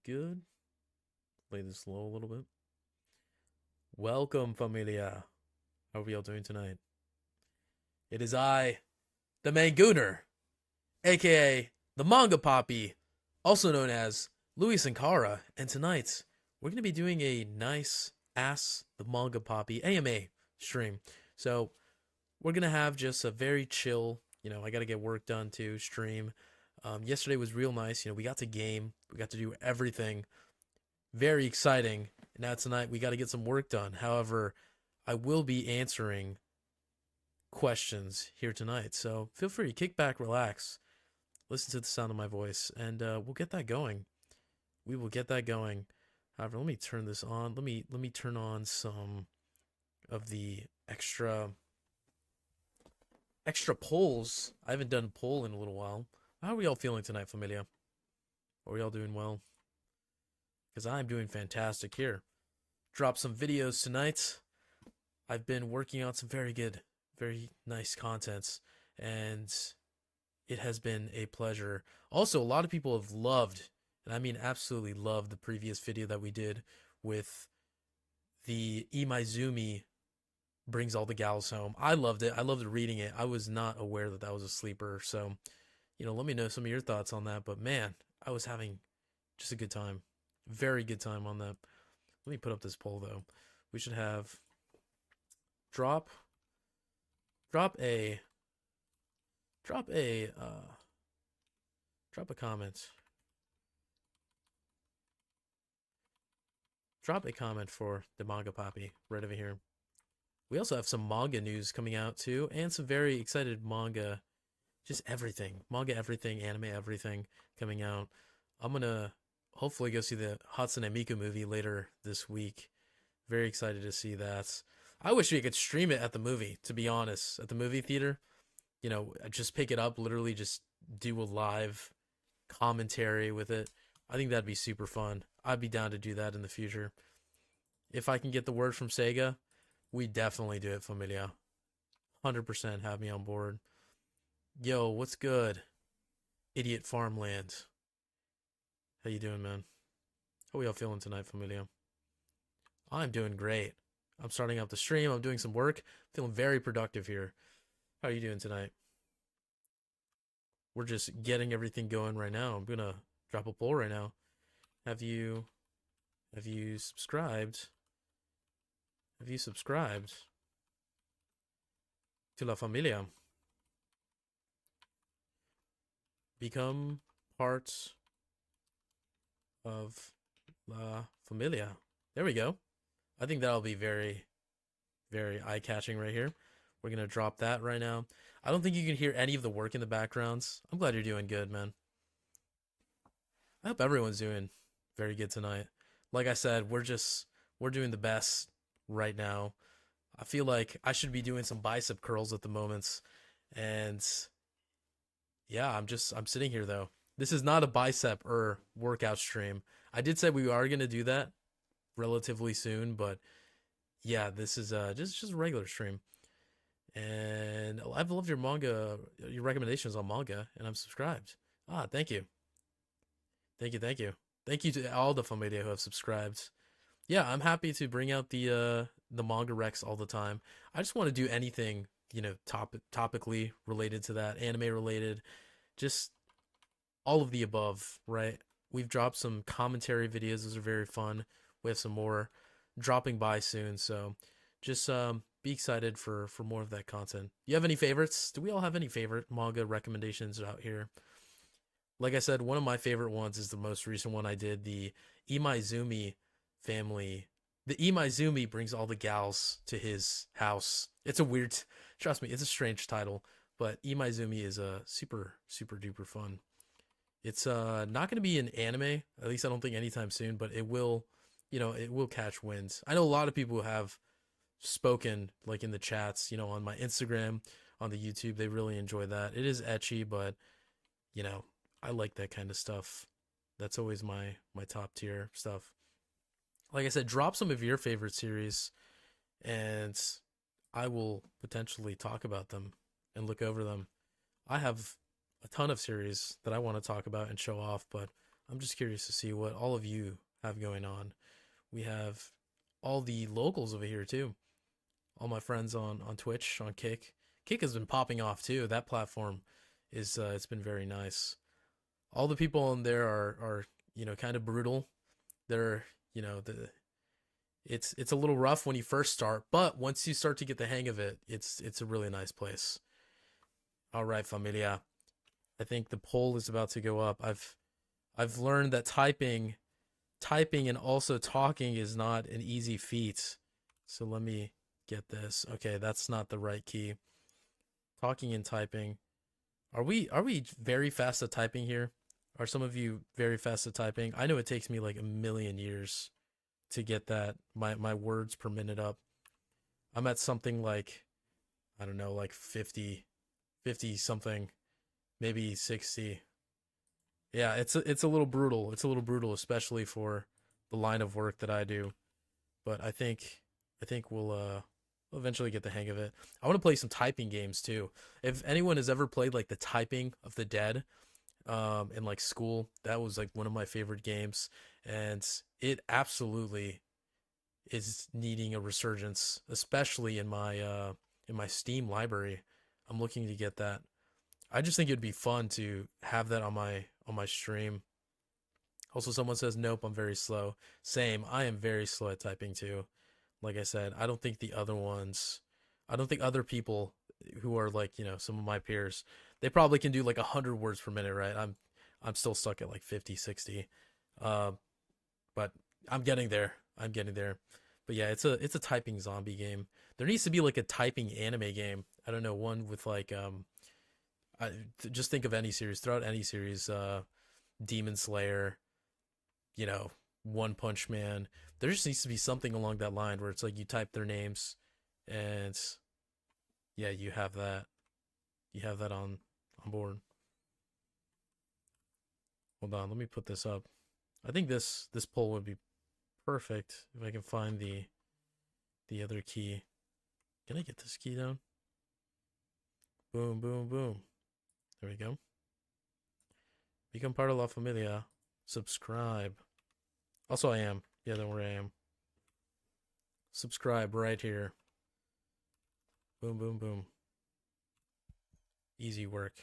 good. Play this low a little bit. Welcome, familia. How are we all doing tonight? It is I, the Mangooner, aka the Manga Poppy, also known as Louis Sankara, and tonight we're going to be doing a nice Ask the Manga Poppy AMA stream. So we're going to have just a very chill, I got to get work done too, stream. Yesterday was real nice. We got to game, we got to do everything. Very exciting. Now tonight we got to get some work done. However, I will be answering questions here tonight. So feel free to kick back, relax, listen to the sound of my voice, and we'll get that going. We will get that going. However, let me turn this on. Let me turn on some of the extra polls. I haven't done a poll in a little while. How are we all feeling tonight, familia? Are we all doing well? Because I'm doing fantastic here. Drop some videos tonight. I've been working on some very good, very nice contents, and it has been a pleasure. Also, a lot of people have loved, and I mean absolutely loved, the previous video that we did with the Imaizumi brings all the gals home. I loved it. I loved reading it. I was not aware that that was a sleeper. So, let me know some of your thoughts on that. But man, I was having just a good time. Very good time on that. Let me put up this poll though. We should have drop a comment. Drop a comment for the Manga Poppy right over here. We also have some manga news coming out too, and some very excited manga, just everything. Manga everything, anime everything coming out. I'm gonna hopefully go see the Hatsune Miku movie later this week. Very excited to see that. I wish we could stream it at the movie, to be honest. At the movie theater. Just pick it up, literally just do a live commentary with it. I think that'd be super fun. I'd be down to do that in the future. If I can get the word from Sega, we definitely do it, familia. 100% have me on board. Yo, what's good? Idiot Farmland. How you doing, man? How we all feeling tonight, familia? I'm doing great. I'm starting up the stream. I'm doing some work. Feeling very productive here. How are you doing tonight? We're just getting everything going right now. I'm gonna drop a poll right now. Have you subscribed? Have you subscribed to La Familia? Become part of La Familia. There we go. I think that'll be very, very eye-catching right here. We're going to drop that right now. I don't think you can hear any of the work in the backgrounds. I'm glad you're doing good, man. I hope everyone's doing very good tonight. Like I said, we're doing the best right now. I feel like I should be doing some bicep curls at the moments. And yeah, I'm sitting here though. This is not a bicep or workout stream. I did say we are going to do that relatively soon, but yeah, this is just a regular stream. And I've loved your manga, your recommendations on manga, and I'm subscribed. Thank you. Thank you, thank you. Thank you to all the familia who have subscribed. Yeah, I'm happy to bring out the manga recs all the time. I just want to do anything, topically related to that, anime related, just all of the above, right? We've dropped some commentary videos. Those are very fun. We have some more dropping by soon, so just be excited for more of that content. You have any favorites? Do we all have any favorite manga recommendations out here? Like I said, one of my favorite ones is the most recent one I did, the Imaizumi family. The Imaizumi brings all the gals to his house. It's a weird, trust me, it's a strange title, but Imaizumi is a super duper fun. It's not going to be an anime, at least I don't think anytime soon, but it will, it will catch wind. I know a lot of people who have spoken like in the chats, on my Instagram, on the YouTube. They really enjoy that. It is ecchi, but I like that kind of stuff. That's always my top tier stuff. Like I said, drop some of your favorite series and I will potentially talk about them and look over them. I have a ton of series that I want to talk about and show off, but I'm just curious to see what all of you have going on. We have all the locals over here too. All my friends on Twitch, on Kick. Kick has been popping off too. That platform is it's been very nice. All the people on there are kind of brutal. They're the it's a little rough when you first start, but once you start to get the hang of it, it's a really nice place. All right, familia. I think the poll is about to go up. I've learned that typing and also talking is not an easy feat. So let me get this. Okay, that's not the right key. Talking and typing. Are we very fast at typing here? Are some of you very fast at typing? I know it takes me like a million years to get that my words per minute up. I'm at something like I don't know, like 50 something, maybe 60. Yeah, it's a little brutal. It's a little brutal, especially for the line of work that I do. But I think we'll eventually get the hang of it. I want to play some typing games too. If anyone has ever played like the Typing of the Dead, in like school, that was like one of my favorite games, and it absolutely is needing a resurgence, especially in my Steam library. I'm looking to get that. I just think it'd be fun to have that on my stream. Also, someone says, "Nope, I'm very slow." Same, I am very slow at typing too. Like I said, I don't think other people who are like some of my peers, they probably can do like 100 words per minute, right? I'm still stuck at like 50, 60. Uh, but I'm getting there. I'm getting there. But yeah, it's a typing zombie game. There needs to be like a typing anime game. I don't know, one with like I just think of any series, throughout any series, Demon Slayer, you know, One Punch Man. There just needs to be something along that line where it's like you type their names and yeah, you have that. You have that on board. Hold on, let me put this up. I think this poll would be perfect if I can find the other key. Can I get this key down? Boom, boom, boom. There we go. Become part of La Familia. Subscribe. Also, I am. Yeah, don't worry, I am. Subscribe right here. Boom, boom, boom. Easy work.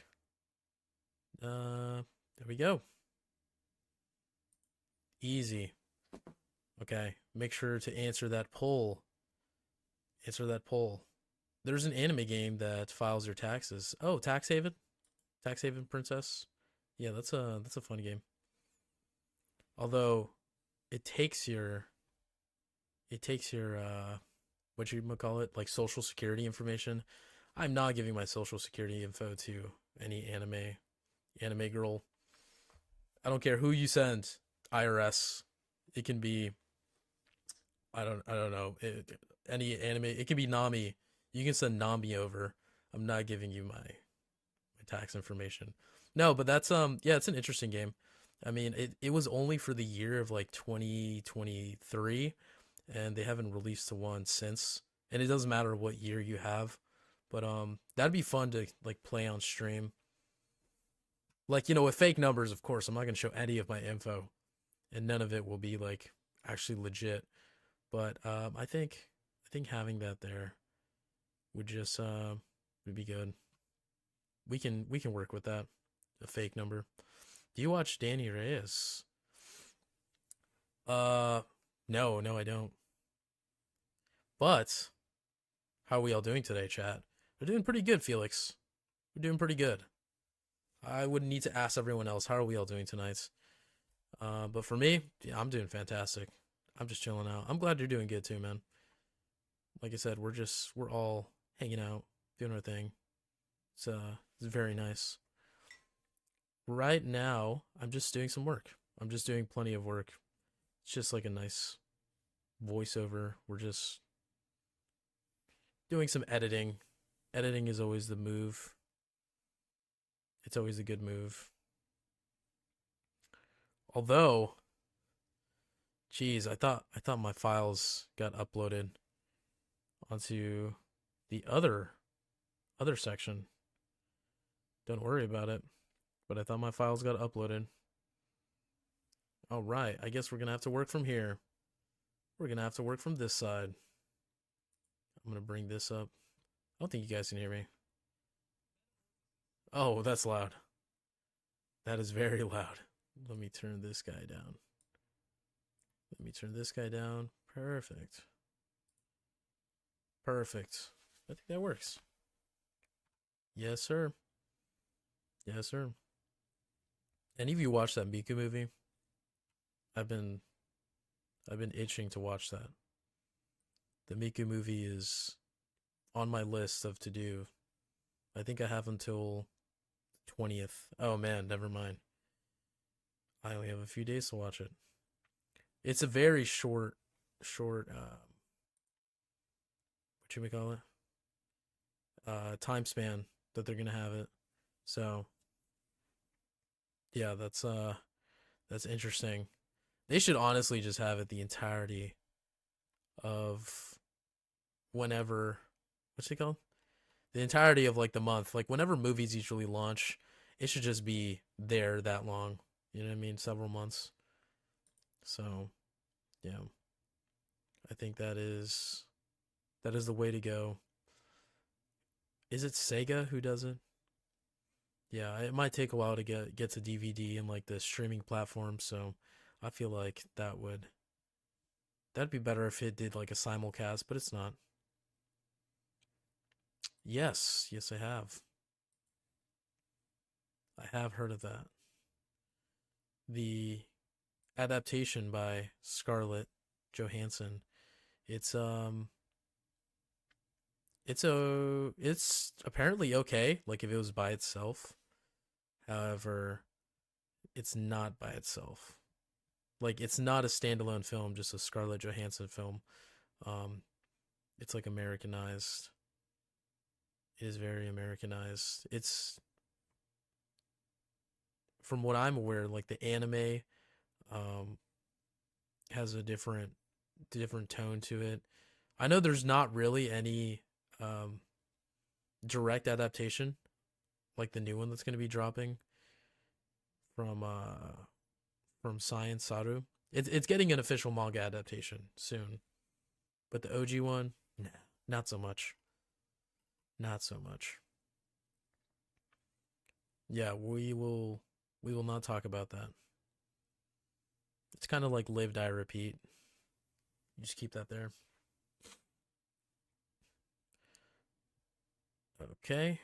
There we go. Easy. Okay, make sure to answer that poll. Answer that poll. There's an anime game that files your taxes. Oh, Tax Haven? Tax Haven Princess? Yeah, that's a fun game. Although it takes your what you call it, like social security information. I'm not giving my social security info to any anime girl. I don't care who you send. IRS. It can be I don't know. Any anime. It can be Nami. You can send Nami over. I'm not giving you my tax information. No, but that's yeah, it's an interesting game. I mean, it was only for the year of like 2023, and they haven't released to one since. And it doesn't matter what year you have, but that'd be fun to like play on stream. Like, with fake numbers, of course. I'm not going to show any of my info, and none of it will be like actually legit. But I think having that there would just would be good. We can work with that. A fake number. Do you watch Danny Reyes? Uh no, I don't. But how are we all doing today, chat? We're doing pretty good, Felix. We're doing pretty good. I would need to ask everyone else, how are we all doing tonight? But for me, yeah, I'm doing fantastic. I'm just chilling out. I'm glad you're doing good too, man. Like I said, we're all hanging out, doing our thing. It's very nice. Right now, I'm just doing some work. I'm just doing plenty of work. It's just like a nice voiceover. We're just doing some editing. Editing is always the move. It's always a good move. Although, geez, I thought my files got uploaded onto the other section. Don't worry about it. But I thought my files got uploaded. All right, I guess we're gonna have to work from here. We're gonna have to work from this side. I'm gonna bring this up. I don't think you guys can hear me. Oh, that's loud. That is very loud. Let me turn this guy down. Let me turn this guy down. Perfect. Perfect. I think that works. Yes, sir. Yes, sir. Any of you watched that Miku movie? I've been I've been itching to watch that. The Miku movie is on my list of to do. I think I have until 20th. Oh man, never mind. I only have a few days to watch it. It's a very short what should we call it? Time span that they're gonna have it. So yeah, that's interesting. They should honestly just have it the entirety of whenever what's it called? The entirety of like the month. Like whenever movies usually launch, it should just be there that long. You know what I mean? Several months. So yeah, I think that is the way to go. Is it Sega who does it? Yeah, it might take a while to get to DVD and like the streaming platform, so I feel like that'd be better if it did like a simulcast, but it's not. Yes, yes I have. I have heard of that. The adaptation by Scarlett Johansson. It's it's apparently okay, like if it was by itself. However, it's not by itself. Like it's not a standalone film, just a Scarlett Johansson film. Um, it's like Americanized. It is very Americanized. It's from what I'm aware, like the anime um has a different tone to it. I know there's not really any um direct adaptation like the new one that's going to be dropping from Science Saru. It's getting an official manga adaptation soon, but the OG one, nah, not so much. Not so much. Yeah, we will not talk about that. It's kind of like live die repeat. You just keep that there. Okay,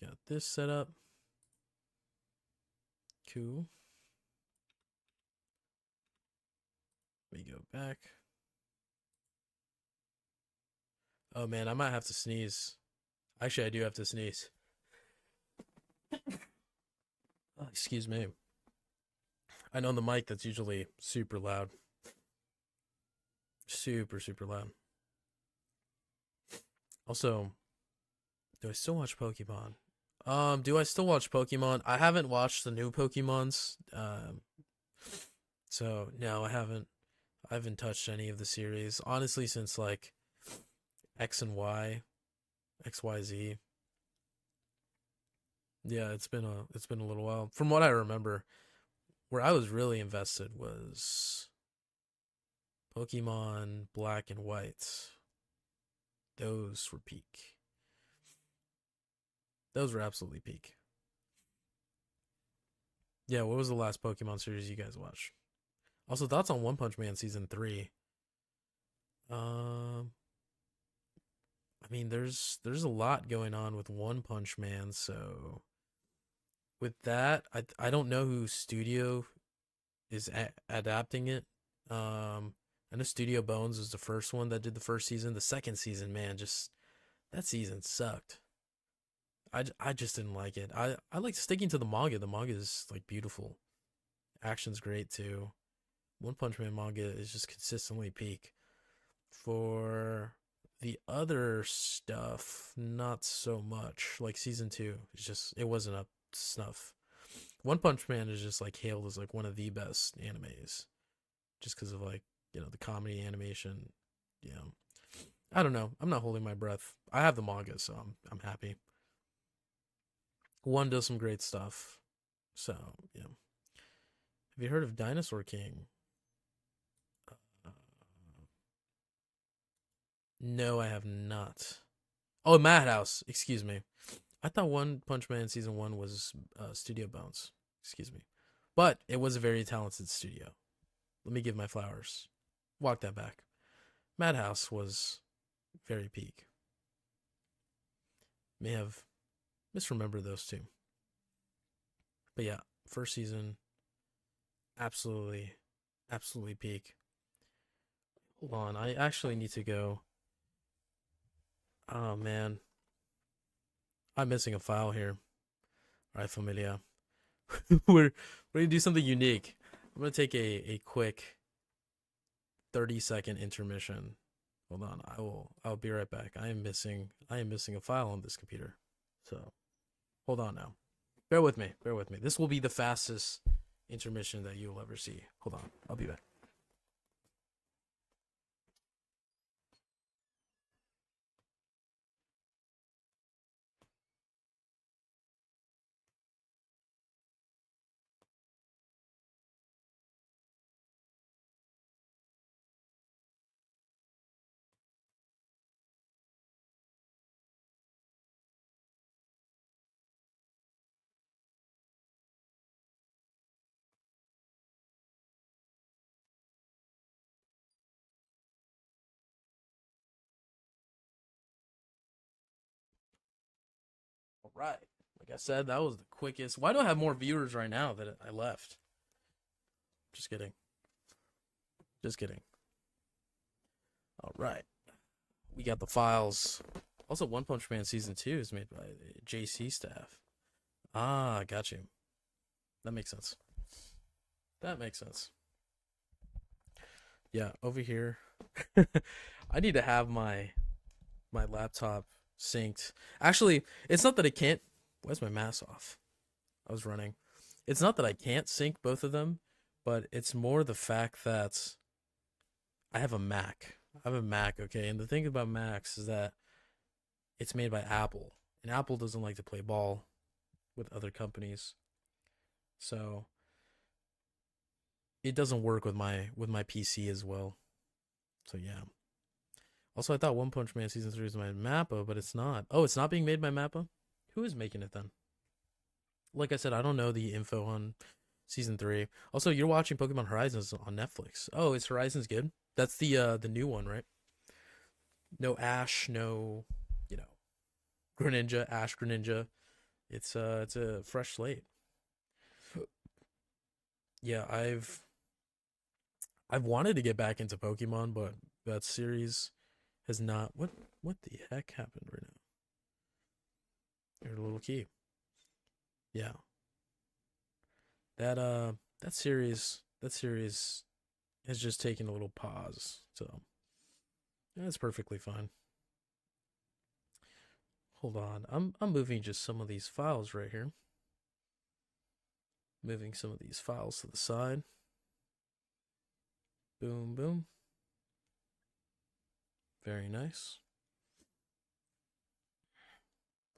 got this set up. Cool. We go back. Oh man, I might have to sneeze. Actually, I do have to sneeze. Oh, excuse me. I know on the mic that's usually super loud. Super loud. Also, do I still watch Pokemon? Do I still watch Pokemon? I haven't watched the new Pokemons. So no, I haven't. I haven't touched any of the series honestly since like X and Y, XYZ. Yeah, it's been a little while. From what I remember, where I was really invested was Pokemon Black and White. Those were peak. Those were absolutely peak. Yeah, what was the last Pokemon series you guys watched? Also, thoughts on One Punch Man season 3? Um, I mean, there's a lot going on with One Punch Man, so with that, I don't know who studio is adapting it. I know Studio Bones was the first one that did the first season. The second season, man, just that season sucked. I just didn't like it. I like sticking to the manga. The manga is like beautiful. Action's great too. One Punch Man manga is just consistently peak. For the other stuff, not so much. Like season two, it wasn't up to snuff. One Punch Man is just like hailed as like one of the best animes, just because of like the comedy animation. Yeah, I don't know. I'm not holding my breath. I have the manga, so I'm happy. One does some great stuff. So yeah. Have you heard of Dinosaur King? Uh, no, I have not. Oh, Madhouse. Excuse me. I thought One Punch Man season one was Studio Bones. Excuse me, but it was a very talented studio. Let me give my flowers. Walk that back. Madhouse was very peak. May have misremembered those two, but yeah, first season, absolutely, absolutely peak. Hold on, I actually need to go. Oh man, I'm missing a file here. All right, familia. We're gonna do something unique. I'm gonna take a quick 30-second intermission. Hold on, I'll be right back. I am missing a file on this computer. So hold on now. Bear with me. Bear with me. This will be the fastest intermission that you'll ever see. Hold on. I'll be back. All right. Like I said, that was the quickest. Why do I have more viewers right now that I left? Just kidding. Just kidding. All right. We got the files. Also, One Punch Man season 2 is made by the JC staff. Ah, got you. That makes sense. That makes sense. Yeah, over here. I need to have my laptop synced. Actually, it's not that I can't. Why's my mouse off? I was running. It's not that I can't sync both of them, but it's more the fact that I have a Mac. I have a Mac, okay? And the thing about Macs is that it's made by Apple, and Apple doesn't like to play ball with other companies. So it doesn't work with my PC as well. So yeah. Also, I thought One Punch Man season 3 was by Mappa, but it's not. Oh, it's not being made by Mappa? Who is making it then? Like I said, I don't know the info on season 3. Also, you're watching Pokemon Horizons on Netflix. Oh, is Horizons good? That's the new one, right? No Ash, no, you know, Greninja, Ash Greninja. It's a fresh slate. Yeah, I've wanted to get back into Pokemon, but that series has not. What the heck happened right now? There's a little key. Yeah, that that series has just taken a little pause. So that's perfectly fine. Hold on, I'm moving just some of these files right here. Moving some of these files to the side. Boom, boom. Very nice.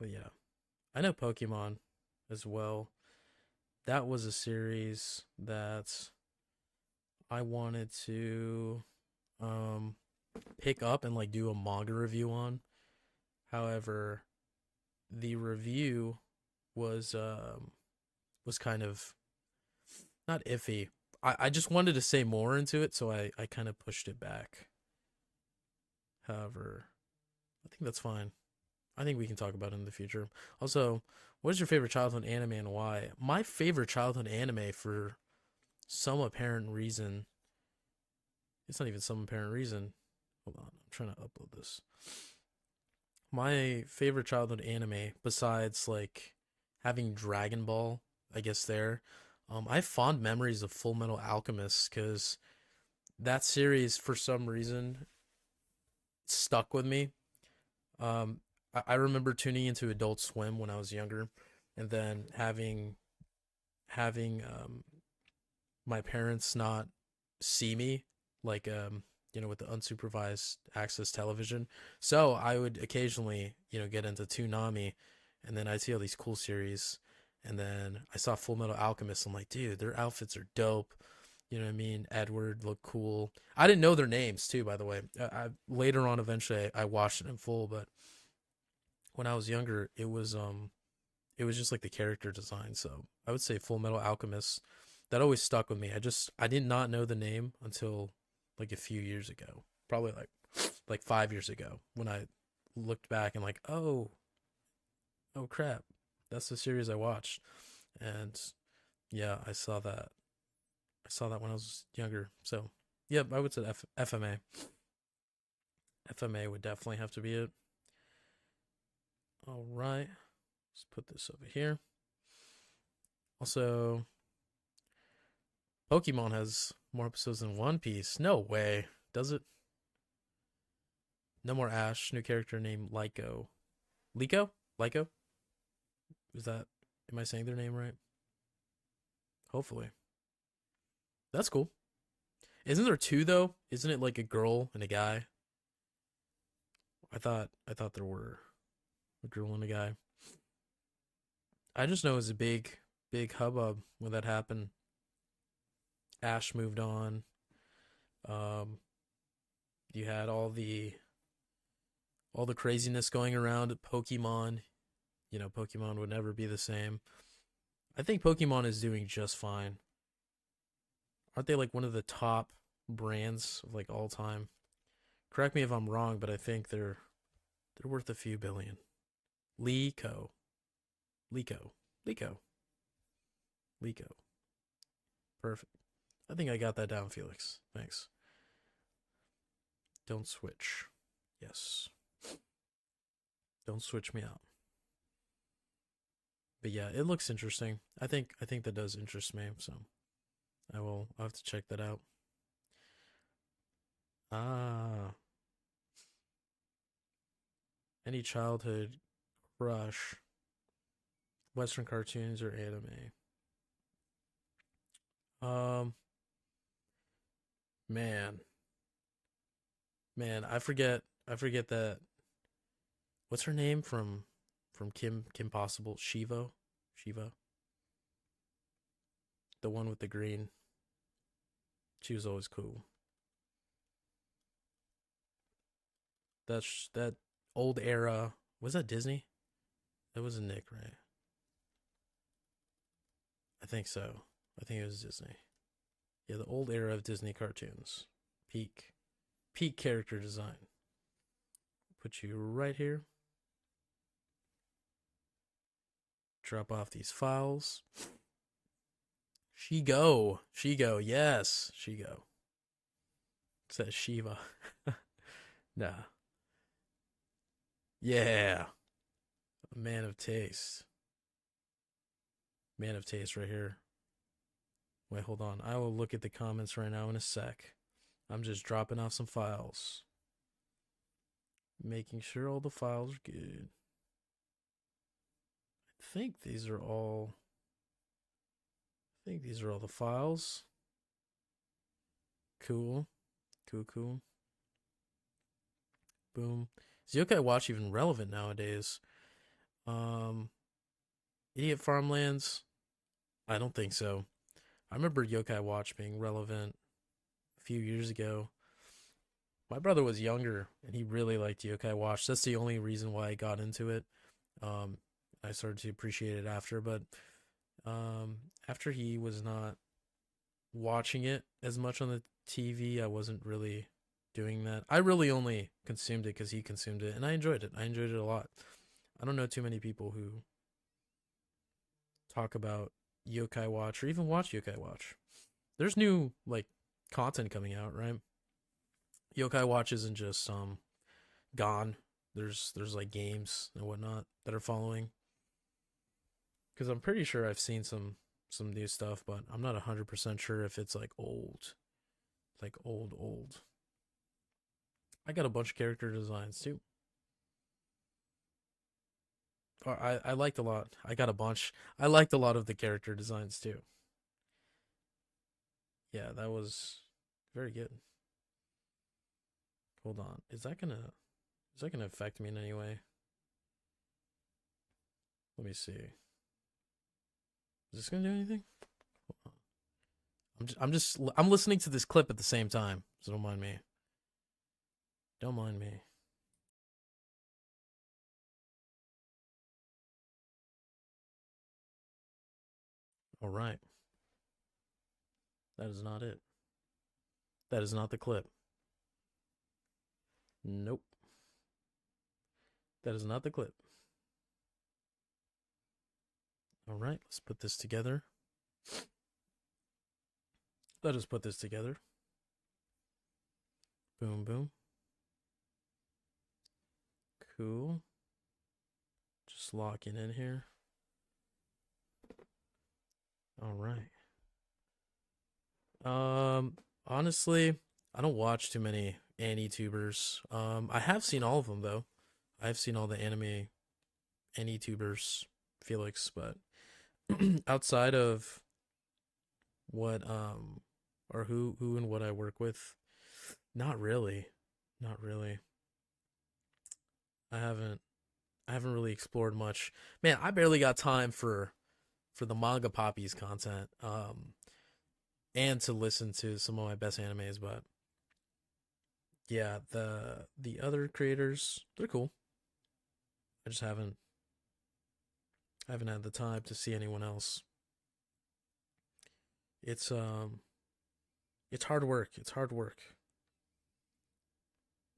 But yeah, I know Pokemon as well. That was a series that I wanted to um pick up and like do a manga review on. However, the review was kind of not iffy. I just wanted to say more into it, so I kind of pushed it back. However, I think that's fine. I think we can talk about it in the future. Also, what is your favorite childhood anime and why? My favorite childhood anime, for some apparent reason, it's not even some apparent reason. Hold on, I'm trying to upload this. My favorite childhood anime, besides like having Dragon Ball, I guess I have fond memories of Full Metal Alchemist because that series, for some reason, stuck with me. Um, I remember tuning into Adult Swim when I was younger, and then having my parents not see me, like with the unsupervised access television. So I would occasionally get into Toonami, and then I'd see all these cool series, And then I saw Full Metal Alchemist. I'm like, dude, their outfits are dope. You know what I mean? Edward looked cool. I didn't know their names too, by the way. Later on, eventually, I watched it in full. But when I was younger, it was just like the character design. So I would say Full Metal Alchemist. That always stuck with me. I did not know the name until like a few years ago, probably like 5 years ago, when I looked back and like, oh crap, that's the series I watched. And yeah, I saw that. I saw that when I was younger. So yep, I would say FMA. FMA would definitely have to be it. All right, let's put this over here. Also, Pokemon has more episodes than One Piece. No way. Does it? No more Ash. New character named Lyco. Lyco? Lyco? Is that? Am I saying their name right? Hopefully. That's cool. Isn't there two though? Isn't it like a girl and a guy? I thought there were a girl and a guy. I just know it was a big hubbub when that happened. Ash moved on. Um, you had all the craziness going around at Pokemon. You know, Pokemon would never be the same. I think Pokemon is doing just fine. Aren't they like one of the top brands of like all time? Correct me if I'm wrong, but I think they're worth a few billion. Lico, Lico, Lico, Lico. Perfect. I think I got that down, Felix. Thanks. Don't switch. Yes. Don't switch me out. But yeah, it looks interesting. I think that does interest me, so I'll have to check that out. Ah, any childhood crush, Western cartoons or anime? Um, man, man, I forget that. What's her name from Kim Possible? Shiva, the one with the green. She was always cool. That old era. Was that Disney? That was a Nick, right? I think so. I think it was Disney. Yeah, the old era of Disney cartoons. Peak, peak character design. Put you right here. Drop off these files. She go. Yes, she go. Says Shiva. Nah. Yeah, a man of taste. Man of taste right here. Wait, hold on. I will look at the comments right now in a sec. I'm just dropping off some files. Making sure all the files are good. I think these are all. I think these are all the files. Cool. Cool. Boom. Is Yokai Watch even relevant nowadays? Um, Idiot Farmlands? I don't think so. I remember Yokai Watch being relevant a few years ago. My brother was younger and he really liked Yokai Watch. That's the only reason why I got into it. Um, I started to appreciate it after, but um, after he was not watching it as much on the TV, I wasn't really doing that. I really only consumed it because he consumed it, and I enjoyed it. I enjoyed it a lot. I don't know too many people who talk about Yokai Watch or even watch Yokai Watch. There's new like content coming out, right? Yokai Watch isn't just gone. There's like games and whatnot that are following. Because I'm pretty sure I've seen some new stuff, but I'm not 100% sure if it's like old. I got a bunch of character designs too. Or I liked a lot. I got a bunch. I liked a lot of the character designs too. Yeah, that was very good. Hold on. Is that gonna affect me in any way? Let me see. Is this gonna do anything? I'm listening to this clip at the same time, so don't mind me. Don't mind me. All right. That is not it. That is not the clip. Nope. That is not the clip. All right, let's put this together. Let us put this together. Boom, boom. Cool. Just locking in here. All right. Honestly, I don't watch too many AniTubers. I have seen all of them though. I've seen all the anime AniTubers, Felix, but outside of what or who and what I work with, not really. Not really. I haven't I haven't really explored much. Man, I barely got time for the manga poppies content. And to listen to some of my best animes, but yeah, the other creators, they're cool. I just haven't had the time to see anyone else. It's it's hard work. It's hard work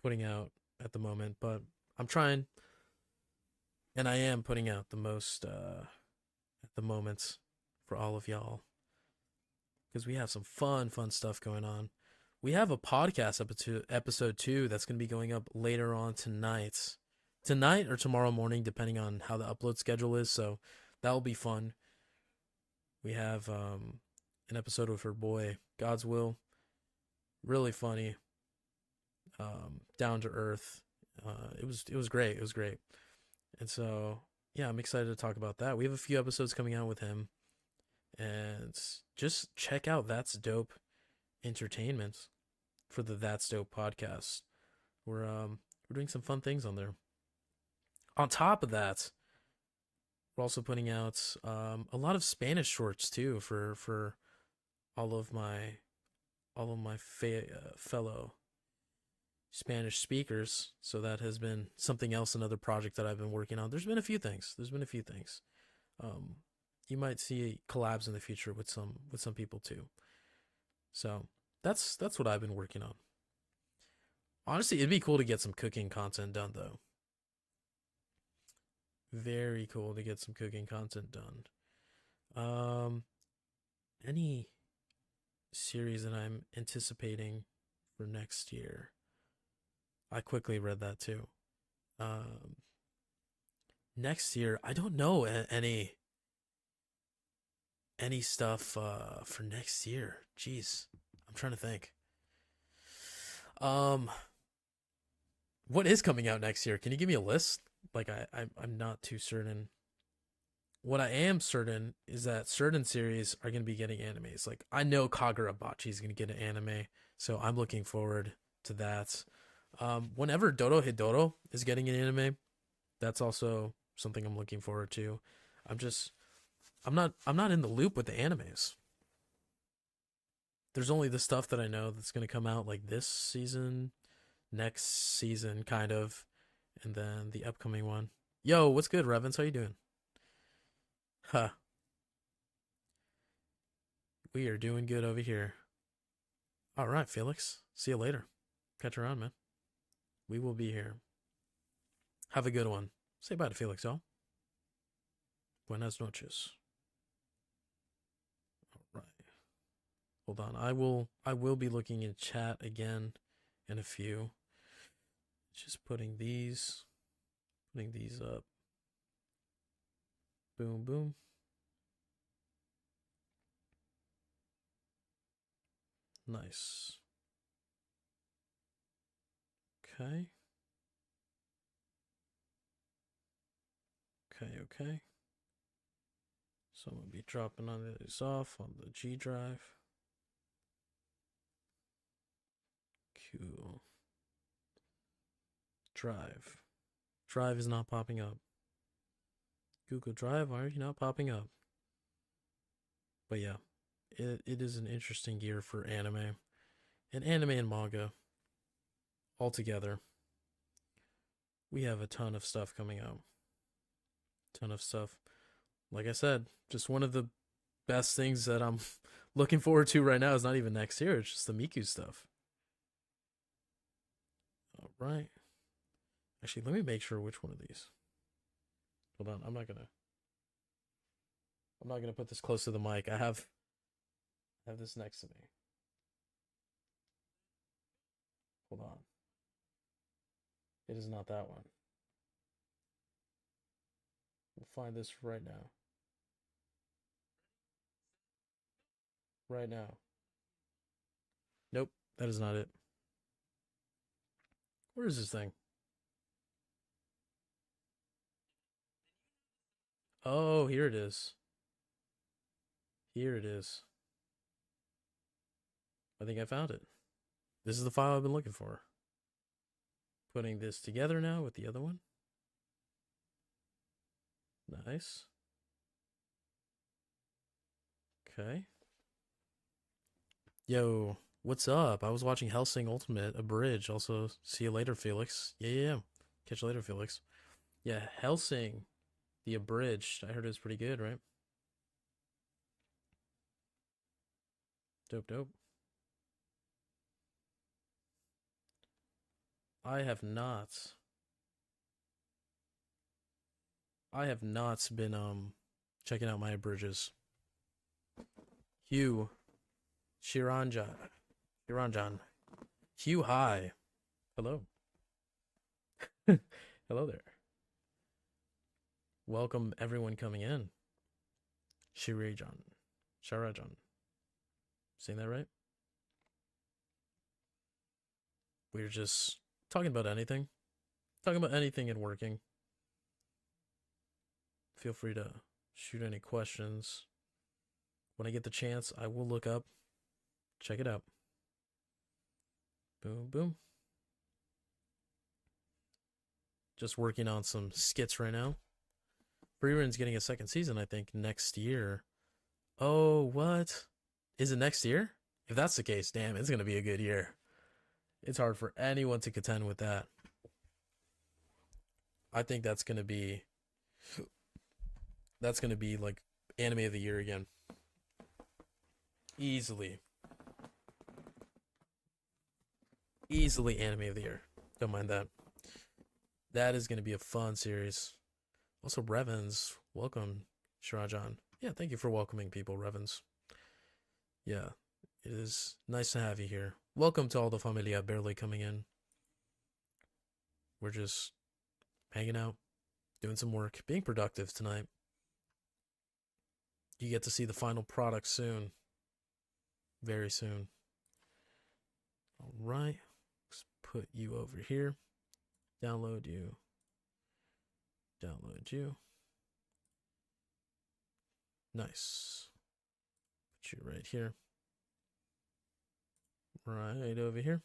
putting out at the moment, but I'm trying and I am putting out the most at the moment for all of y'all because we have some fun stuff going on. We have a podcast episode 2 that's going to be going up later on tonight. Tonight or tomorrow morning depending on how the upload schedule is, so that'll be fun. We have an episode with her boy God's Will, really funny, down to earth. It was great. It was great. And so, yeah, I'm excited to talk about that. We have a few episodes coming out with him. And just check out That's Dope Entertainment for the That's Dope podcast. We're doing some fun things on there. On top of that, we're also putting out a lot of Spanish shorts too for all of my fellow Spanish speakers. So that has been something else, another project that I've been working on. There's been a few things. Um, you might see collabs in the future with some people too. So that's what I've been working on. Honestly, it'd be cool to get some cooking content done though. Very cool to get some cooking content done. Um, any series that I'm anticipating for next year. I quickly read that too. Um, Next year, I don't know any stuff for next year. Jeez, I'm trying to think. Um, what is coming out next year? Can you give me a list? Like I'm not too certain. What I am certain is that certain series are going to be getting animes. Like I know Kagurabachi is going to get an anime, so I'm looking forward to that. Whenever Dodo Hidoro is getting an anime, that's also something I'm looking forward to. I'm just I'm not in the loop with the animes. There's only the stuff that I know that's going to come out like this season, next season kind of, and then the upcoming one. Yo, what's good, Revens? How you doing? Huh. We are doing good over here. All right, Felix. See you later. Catch you around, man. We will be here. Have a good one. Say bye to Felix, y'all. Buenas noches. All right. Hold on. I will be looking in chat again in a few. Just putting these up. Boom boom. Nice. Okay. Okay. So I'm gonna be dropping on these off on the G drive. Cool. Drive. Drive is not popping up. Google Drive, why are you not popping up? But yeah, it is an interesting year for anime and manga altogether. We have a ton of stuff coming out. Ton of stuff. Like I said, just one of the best things that I'm looking forward to right now is not even next year. It's just the Miku stuff. All right. Actually, let me make sure which one of these. Hold on. I'm not gonna put this close to the mic. I have this next to me. Hold on. It is not that one. We'll find this right now. Right now. Nope, that is not it. Where is this thing? Oh, here it is. Here it is. I think I found it. This is the file I've been looking for. Putting this together now with the other one. Nice. Okay. Yo, what's up? I was watching Hellsing Ultimate, a bridge. Also, see you later, Felix. Yeah. Catch you later, Felix. Yeah, Hellsing, the abridged. I heard it was pretty good, right? Dope, dope. I have not. I have not been checking out my bridges. Hugh Shiranjan. Shiranjan. Hugh hi. Hello. Hello there. Welcome everyone coming in. Shirajan. Sharajan. Saying that right? We're just talking about anything. Talking about anything and working. Feel free to shoot any questions. When I get the chance, I will look up. Check it out. Boom, boom. Just working on some skits right now. Freerun's getting a second season, I think, next year. Oh, what? Is it next year? If that's the case, damn, it's going to be a good year. It's hard for anyone to contend with that. I think that's going to be like anime of the year again. Easily. Easily anime of the year. Don't mind that. That is going to be a fun series. Also, Revens, welcome, Shirajan. Yeah, thank you for welcoming people, Revens. Yeah, it is nice to have you here. Welcome to all the familia barely coming in. We're just hanging out, doing some work, being productive tonight. You get to see the final product soon. Very soon. All right. Let's put you over here. Download you. Download you. Nice. Put you right here. Right over here.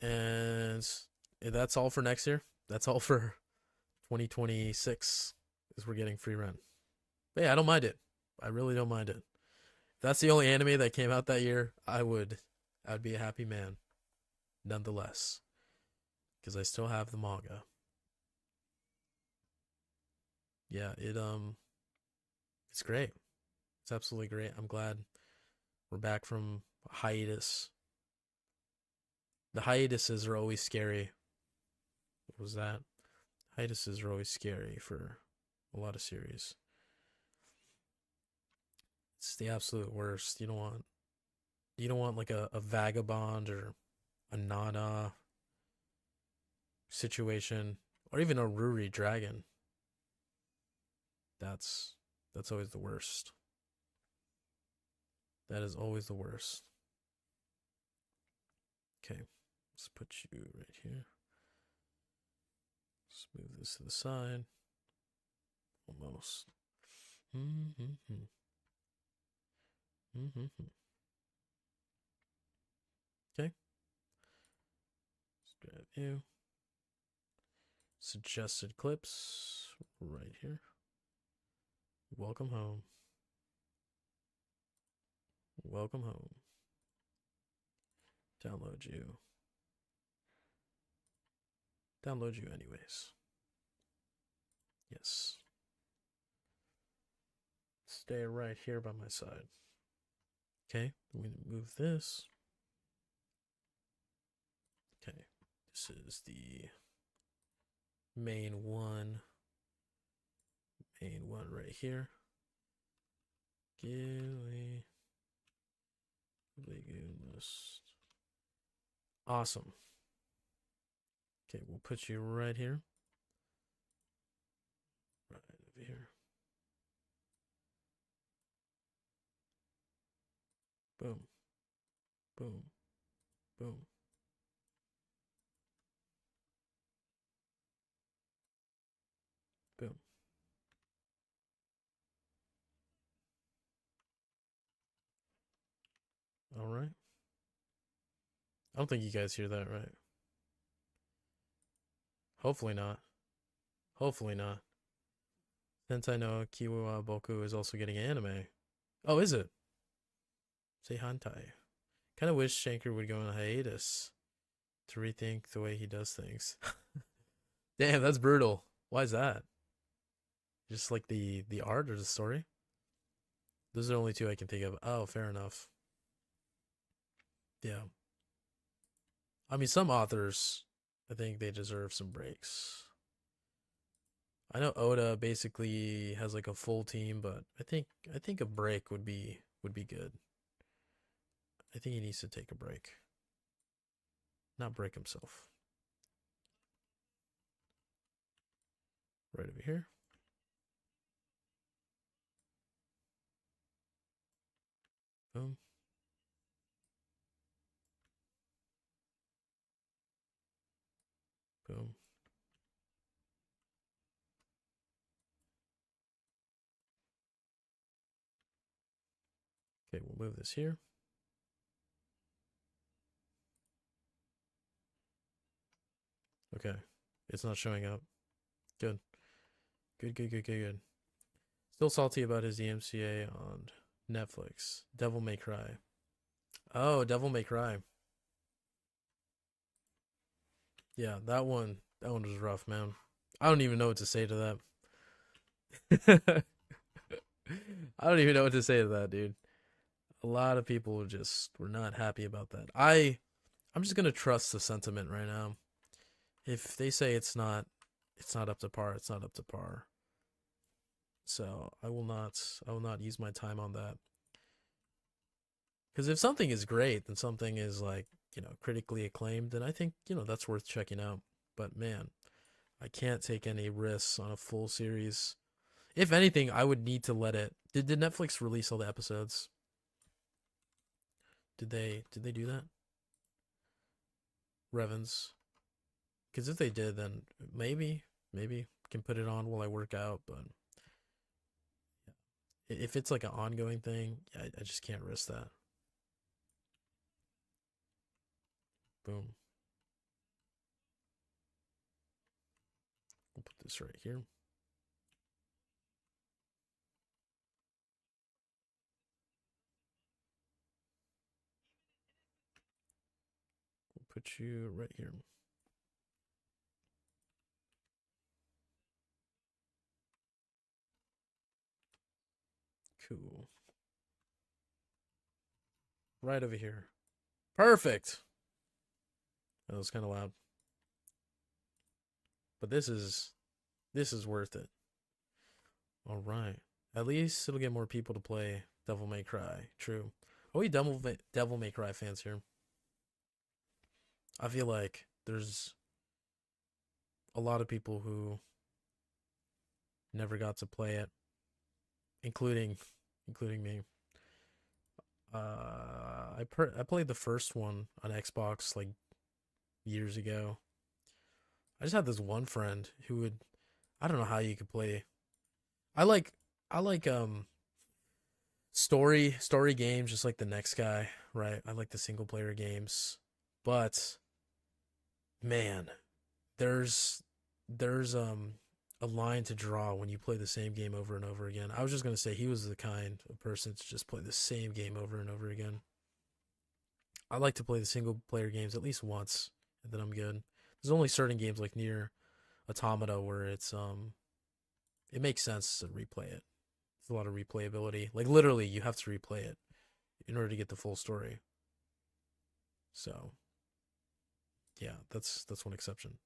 And that's all for next year. That's all for 2026 is we're getting free rent. But yeah, I don't mind it. I really don't mind it. If that's the only anime that came out that year, I'd be a happy man. Nonetheless. Because I still have the manga. Yeah, it's great. It's absolutely great. I'm glad we're back from hiatus. The hiatuses are always scary. What was that? Hiatuses are always scary for a lot of series. It's the absolute worst. You don't want like a vagabond or a Nana situation or even a Ruri dragon. That's always the worst. That is always the worst. Okay, let's put you right here. Let's move this to the side. Almost. Mm-hmm. Mm-hmm. Okay. Let's grab you. Suggested clips right here. Welcome home. Welcome home. Download you. Download you anyways. Yes. Stay right here by my side. Okay, I'm going to move this. Okay, this is the main one. Main one right here. Gilly. Awesome. Okay, we'll put you right here. Right over here. Boom. Boom. Boom. Boom. All right. I don't think you guys hear that, right? Hopefully not. Hopefully not. Since I know Kiwa Boku is also getting anime. Oh, is it? Say hentai. Kind of wish Shanker would go on hiatus to rethink the way he does things. Damn, that's brutal. Why is that? Just like the art or the story? Those are the only two I can think of. Oh, fair enough. Yeah. I mean, some authors, I think they deserve some breaks. I know Oda basically has like a full team, but I think a break would be good. I think he needs to take a break. Not break himself. Right over here. Boom. Boom. Okay, we'll move this here. Okay. It's not showing up. Good. Good. Still salty about his EMCA on Netflix. Devil May Cry. Oh, Devil May Cry. Yeah, that one was rough, man. I don't even know what to say to that. I don't even know what to say to that, dude. A lot of people just were not happy about that. I'm just gonna trust the sentiment right now. If they say it's not up to par, it's not up to par. So I will not use my time on that. Because if something is great, then something is like, critically acclaimed, then I think, that's worth checking out. But man, I can't take any risks on a full series. If anything, I would need to let it. Did Netflix release all the episodes? Did they do that? Revens. Because if they did, then maybe can put it on while I work out. But if it's like an ongoing thing, I just can't risk that. Boom. We'll put this right here. We'll put you right here. Cool. Right over here. Perfect. That was kind of loud. But this is worth it. All right. At least it'll get more people to play Devil May Cry. True. Are we Devil May Cry fans here? I feel like there's a lot of people who never got to play it, including me. I played the first one on Xbox like years ago. I just had this one friend who would, I don't know how you could play. I like story games just like the next guy, right? I like the single player games. But man, there's a line to draw when you play the same game over and over again. I was just gonna say he was the kind of person to just play the same game over and over again. I like to play the single player games at least once, and then I'm good. There's only certain games like Near Automata where it makes sense to replay it. There's a lot of replayability. Like literally, you have to replay it in order to get the full story. So, yeah, that's one exception.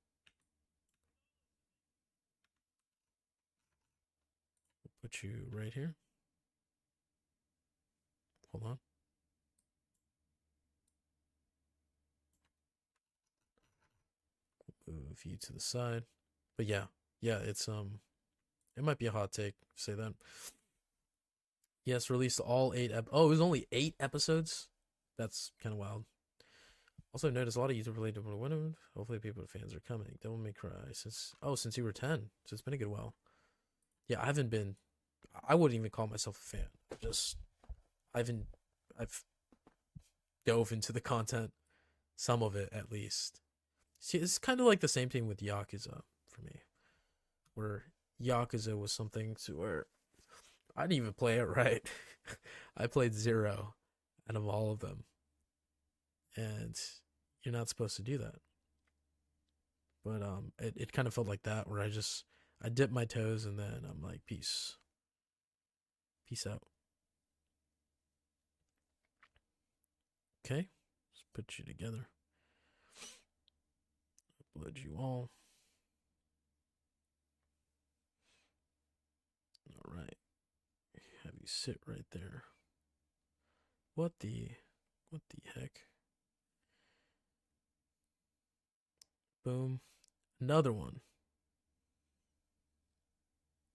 Put you right here. Hold on. Move you to the side. But yeah, it's it might be a hot take. Say that. Yes, released all oh, it was only 8 episodes. That's kind of wild. Also noticed a lot of YouTube related to women. Hopefully people fans are coming. Devil May Cry since you were 10. So it's been a good while. Yeah, I wouldn't even call myself a fan. I've dove into the content, some of it at least. See, it's kind of like the same thing with Yakuza for me, where Yakuza was something to where I didn't even play it right. I played 0 out of all of them, and you're not supposed to do that. But it kind of felt like that, where I dipped my toes and then I'm like, peace out. Okay, let's put you together. Upload you all. All right, have you sit right there. What the heck? Boom. Another one.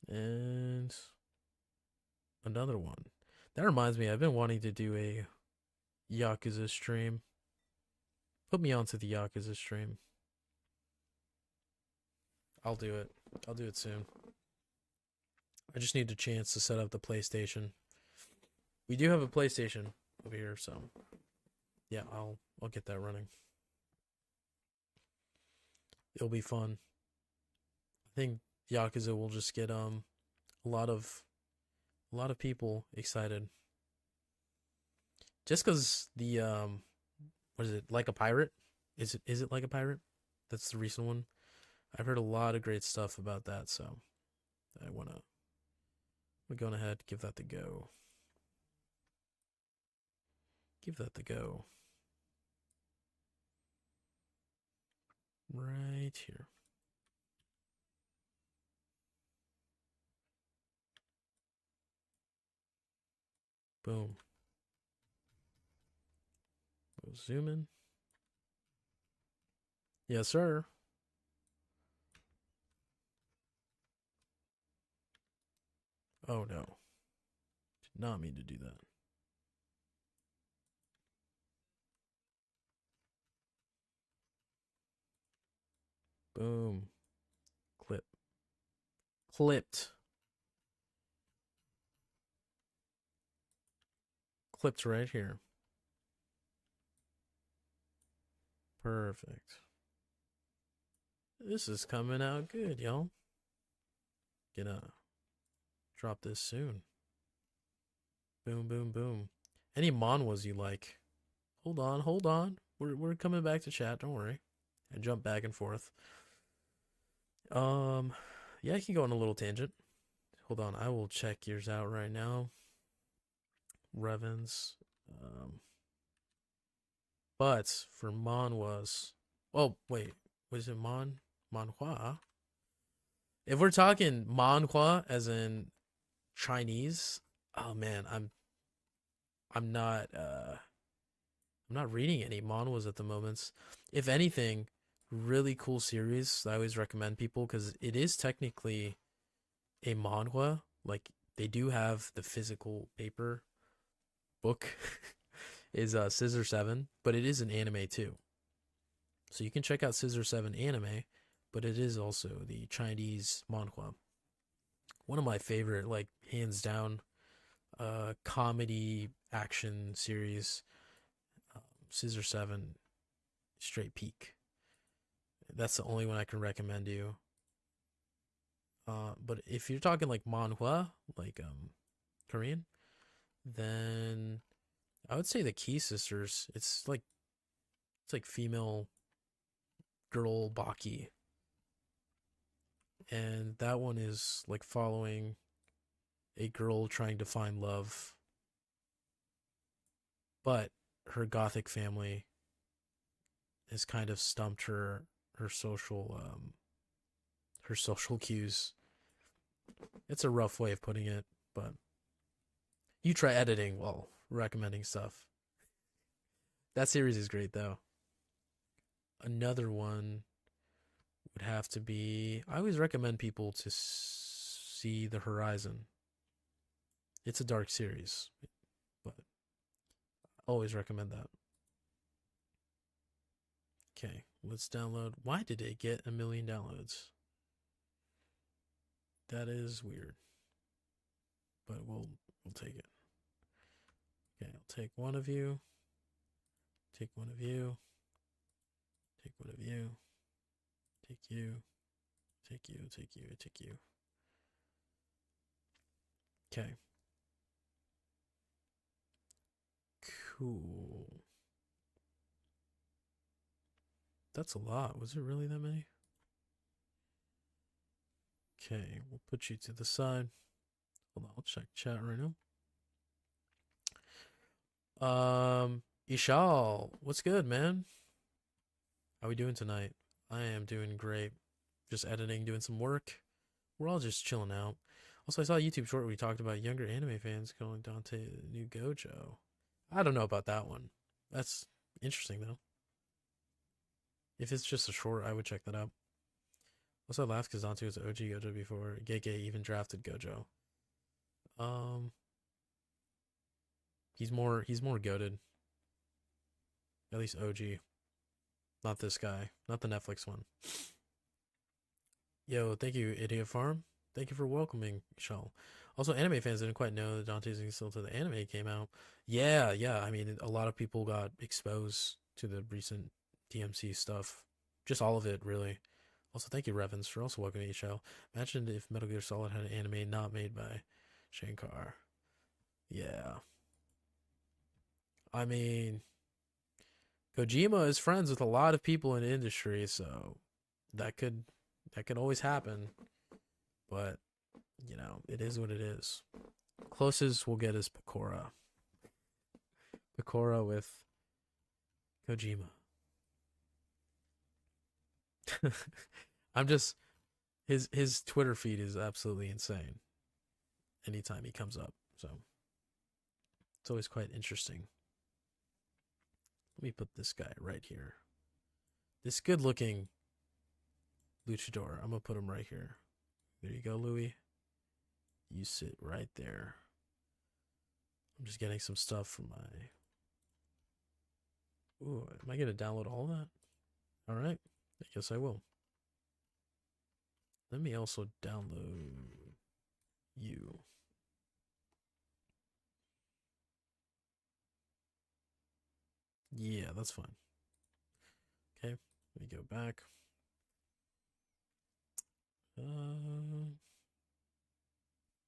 And another one. That reminds me, I've been wanting to do a Yakuza stream. Put me onto the Yakuza stream. I'll do it. I'll do it soon. I just need a chance to set up the PlayStation. We do have a PlayStation over here, so yeah, I'll get that running. It'll be fun. I think Yakuza will just get a lot of people excited. Just because the what is it, Like a Pirate? Is it Like a Pirate? That's the recent one. I've heard a lot of great stuff about that, so we're going ahead, give that the go. Give that the go. Right here. Boom. We'll zoom in. Yes, sir. Oh no. Did not mean to do that. Boom. Clipped. Clipped right here. Perfect. This is coming out good, y'all. Gonna drop this soon. Boom, boom, boom. Any manhwas you like? Hold on. We're coming back to chat. Don't worry. And jump back and forth. Yeah, I can go on a little tangent. Hold on, I will check yours out right now. Revens. But for manhwas, oh wait, was it manhua? If we're talking manhua as in Chinese, oh man, I'm not reading any manhwas at the moment. If anything, really cool series I always recommend people because it is technically a manhwa. Like they do have the physical paper book is Scissor 7, but it is an anime too. So you can check out Scissor 7 anime, but it is also the Chinese manhwa. One of my favorite, like hands down, comedy action series. Scissor 7, straight peak. That's the only one I can recommend you. But if you're talking like manhwa, like Korean, then I would say the Key Sisters. It's like female girl Baki, and that one is like following a girl trying to find love, but her gothic family has kind of stumped her social cues. It's a rough way of putting it, but you try editing while recommending stuff. That series is great though. Another one would have to be, I always recommend people to see The Horizon. It's a dark series, but I always recommend that. Okay, let's download. Why did it get 1 million downloads? That is weird, but we'll take it. Okay, I'll take one of you. Take one of you. Take one of you. Take you. Take you. Take you. Take you. Okay. Cool. That's a lot. Was it really that many? Okay, we'll put you to the side. Hold on, I'll check chat right now. Ishal, what's good, man? How we doing tonight? I am doing great. Just editing, doing some work. We're all just chilling out. Also, I saw a YouTube short where we talked about younger anime fans calling Dante the new Gojo. I don't know about that one. That's interesting though. If it's just a short, I would check that out. Also, I laughed because Dante was OG Gojo before Gege even drafted Gojo. He's more goated. At least OG. Not this guy. Not the Netflix one. Yo, thank you, Idiot Farm. Thank you for welcoming, Shell. Also, anime fans didn't quite know that Dante's Instill to the anime came out. Yeah. I mean, a lot of people got exposed to the recent DMC stuff. Just all of it, really. Also, thank you, Revens, for also welcoming Shell. Imagine if Metal Gear Solid had an anime not made by Shankar. Yeah. I mean, Kojima is friends with a lot of people in the industry, so that could always happen. But it is what it is. Closest we'll get is Pecora. Pecora with Kojima. I'm just his Twitter feed is absolutely insane. Anytime he comes up, so it's always quite interesting. Let me put this guy right here. This good-looking luchador. I'm gonna put him right here. There you go, Louis. You sit right there. I'm just getting some stuff from my. Ooh, am I gonna download all that? All right. I guess I will. Let me also download you. Yeah, that's fine. Okay, let me go back.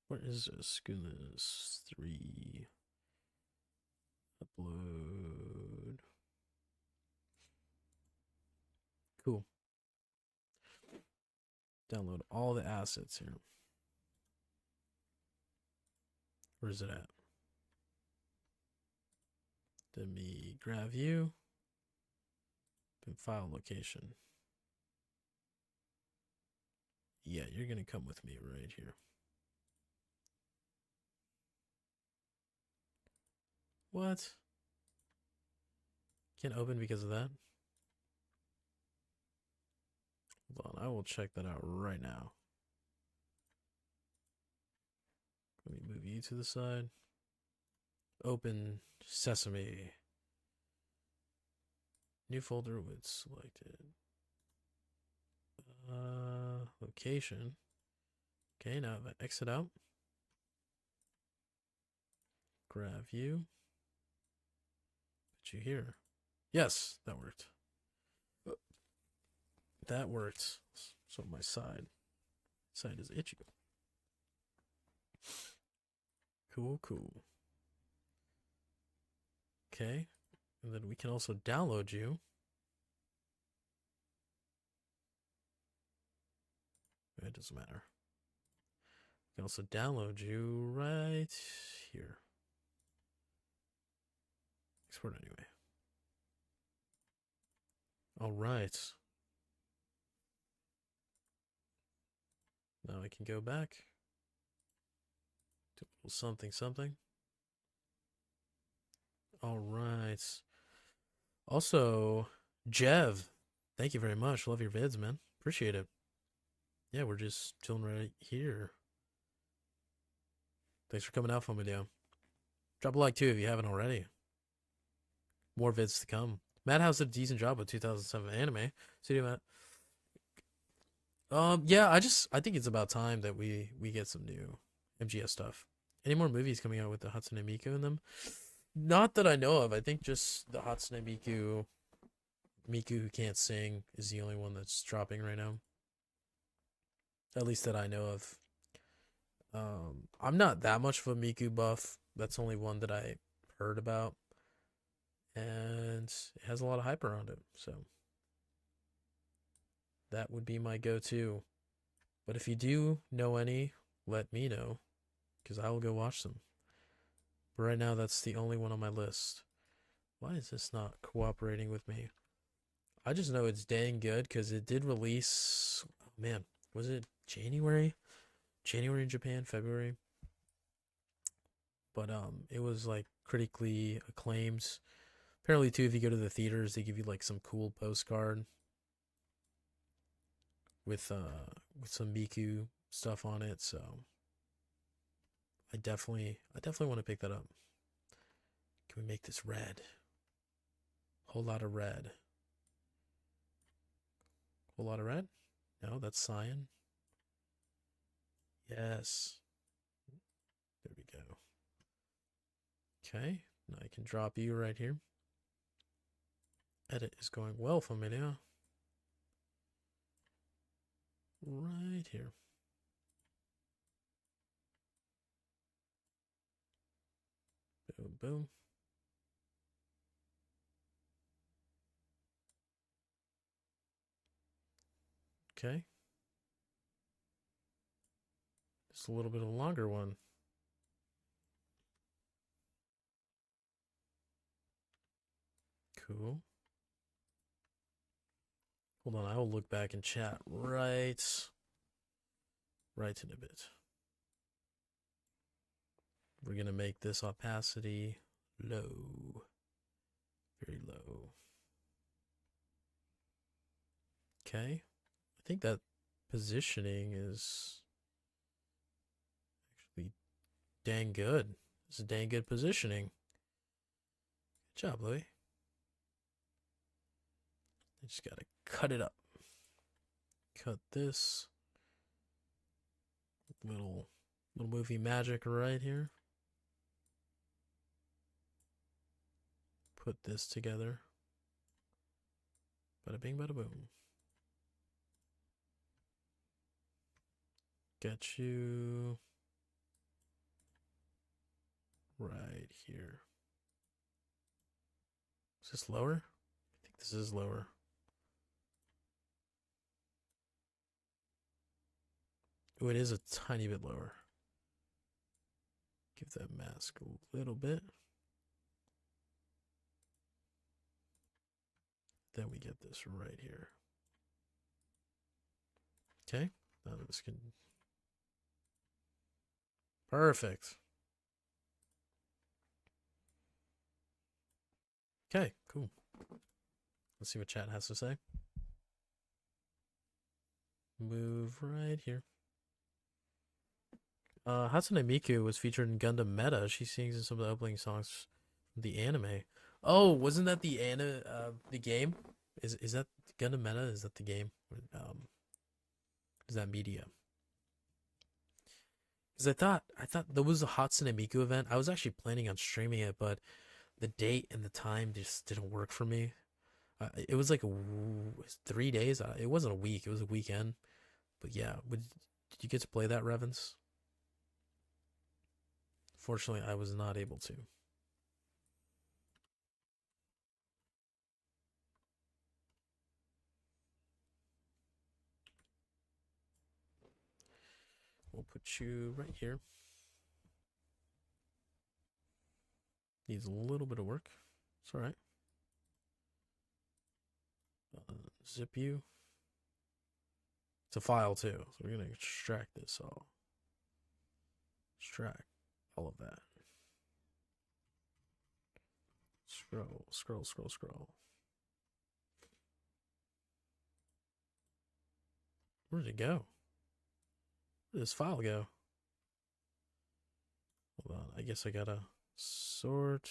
Where is this? Goodness, 3. Upload. Cool. Download all the assets here. Where is it at? Let me grab you. File location. Yeah, you're gonna come with me right here. What? Can't open because of that? Hold on, I will check that out right now. Let me move you to the side. Open Sesame. New folder with selected. Location. Okay, now if I exit out. Grab you. Put you here. Yes, that worked. That worked. So my side. Side is itchy. Cool, cool. Okay. And then we can also download you. It doesn't matter. We can also download you right here. Export anyway. All right. Now I can go back. Do a little something, something. All right. Also, Jev, thank you very much. Love your vids, man. Appreciate it. Yeah, we're just chilling right here. Thanks for coming out for me, Dale. Drop a like too if you haven't already. More vids to come. Madhouse did a decent job with 2007 anime. Studio Matt. Yeah, I think it's about time that we get some new MGS stuff. Any more movies coming out with the Hatsune Miku in them? Not that I know of. I think just the Hatsune Miku Who Can't Sing is the only one that's dropping right now. At least that I know of. I'm not that much of a Miku buff. That's only one that I heard about. And it has a lot of hype around it, so that would be my go-to. But if you do know any, let me know, because I will go watch them. But right now, that's the only one on my list. Why is this not cooperating with me? I just know it's dang good, because it did release... Oh, man, was it January? January in Japan, February? But it was, like, critically acclaimed. Apparently, too, if you go to the theaters, they give you, like, some cool postcard with some Miku stuff on it, so I definitely want to pick that up. Can we make this red? Whole lot of red. Whole lot of red? No, that's cyan. Yes. There we go. Okay, now I can drop you right here. Edit is going well, familia. Right here. Boom, boom. Okay. Just a little bit of a longer one. Cool. Hold on, I will look back and chat right in a bit. We're gonna make this opacity low. Very low. Okay. I think that positioning is actually dang good. It's a dang good positioning. Good job, Louis. I just gotta cut it up. Cut this. Little movie magic right here. Put this together. Bada bing, bada boom. Get you right here. Is this lower? I think this is lower. Oh, it is a tiny bit lower. Give that mask a little bit. Then we get this right here. Okay, now this can... Perfect. Okay, cool. Let's see what chat has to say. Move right here. Hatsune Miku was featured in Gundam Meta. She sings in some of the opening songs from the anime. Oh, wasn't that the game? Is that Gundam Meta? Is that the game? Is that media? Because I thought there was a Hatsune Miku event. I was actually planning on streaming it, but the date and the time just didn't work for me. It was like 3 days. It wasn't a week. It was a weekend. But yeah, Did you get to play that, Revens? Fortunately, I was not able to. We'll put you right here. Needs a little bit of work. It's all right. Zip you. It's a file too, so we're gonna extract this all. Extract all of that. Scroll, scroll, scroll, scroll. Where did it go? Where did this file go? Hold on, I guess I gotta sort,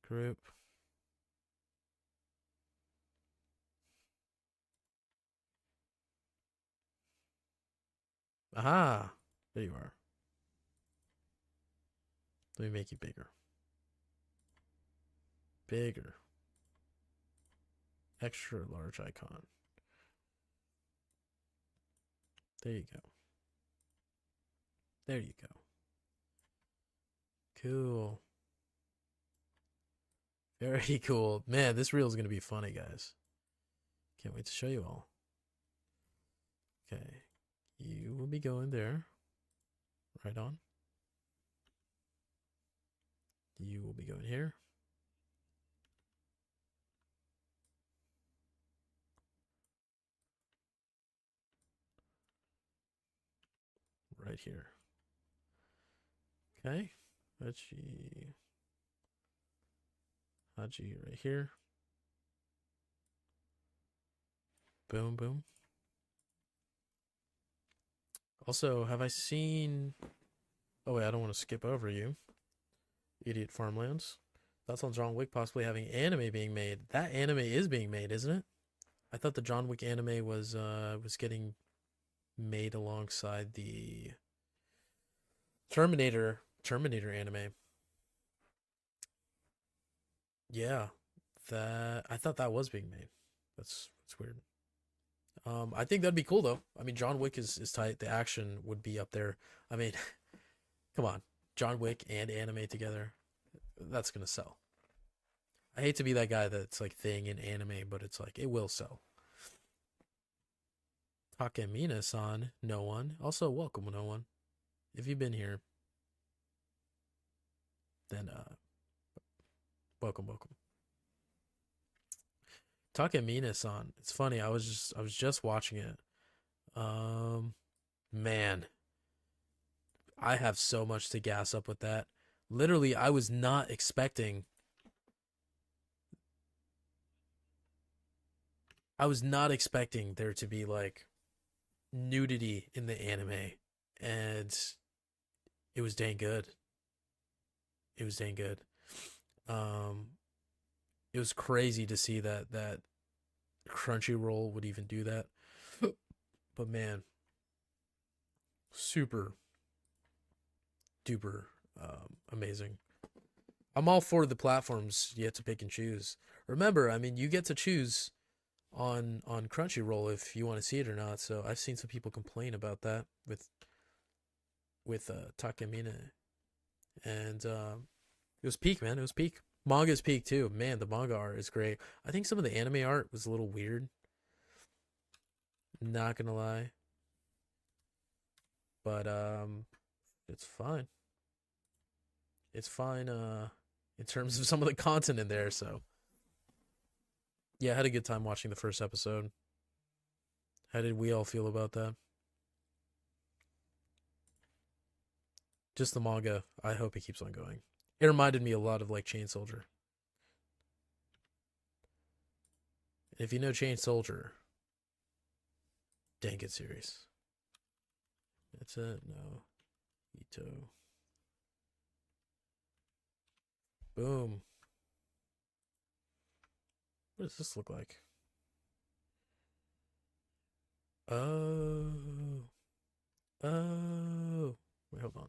group. Aha! There you are. Let me make you bigger. Bigger. Extra large icon. There you go. There you go. Cool. Very cool. Man, this reel is going to be funny, guys. Can't wait to show you all. Okay. You will be going there. Right on. You will be going here. Right here. Okay. Haji right here. Boom, boom. Also, have I seen... Oh, wait, I don't want to skip over you. Idiot Farmlands. Thoughts on John Wick possibly having anime being made. That anime is being made, isn't it? I thought the John Wick anime was getting made alongside the Terminator anime. Yeah, that I thought that was being made. That's weird. I think that'd be cool though. I mean, John Wick is tight. The action would be up there. I mean, come on, John Wick and anime together. That's gonna sell. I hate to be that guy that's like thing in anime, but it's like it will sell. Takemina-san, no one. Also, welcome, no one. If you've been here, then welcome. Takemina-san. It's funny. I was just watching it. Man, I have so much to gas up with that. Literally, I was not expecting. I was not expecting there to be like nudity in the anime, and it was dang good. It was dang good. It was crazy to see that Crunchyroll would even do that. But man, super duper amazing. I'm all for the platforms you get to pick and choose. Remember, I mean, you get to choose on Crunchyroll if you want to see it or not. So I've seen some people complain about that with Takemine, and it was peak, man. It was peak. Manga's peak too. Man, the manga art is great. I think some of the anime art was a little weird. Not gonna lie. But it's fine. It's fine in terms of some of the content in there, so yeah, I had a good time watching the first episode. How did we all feel about that? Just the manga. I hope it keeps on going. It reminded me a lot of like Chain Soldier. If you know Chain Soldier, dang good series. That's it. No. Ito. Boom. What does this look like? Oh. Oh. Wait, hold on.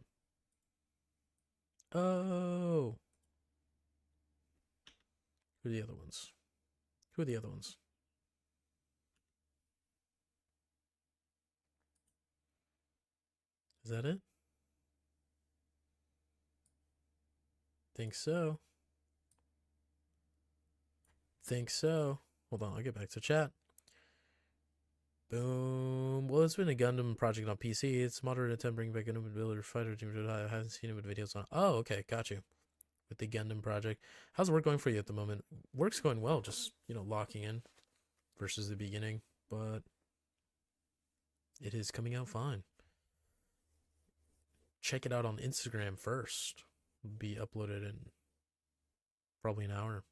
Oh. Who are the other ones? Who are the other ones? Is that it? Think so. Think so. Hold on, I'll get back to chat. Boom. Well, it's been a Gundam project on PC. It's moderate attempt bringing back Gundam ability fighter team. I haven't seen it with videos on. Oh, okay, got you. With the Gundam project, how's work going for you at the moment? Work's going well. Just locking in versus the beginning, but it is coming out fine. Check it out on Instagram first. It'll be uploaded in probably an hour.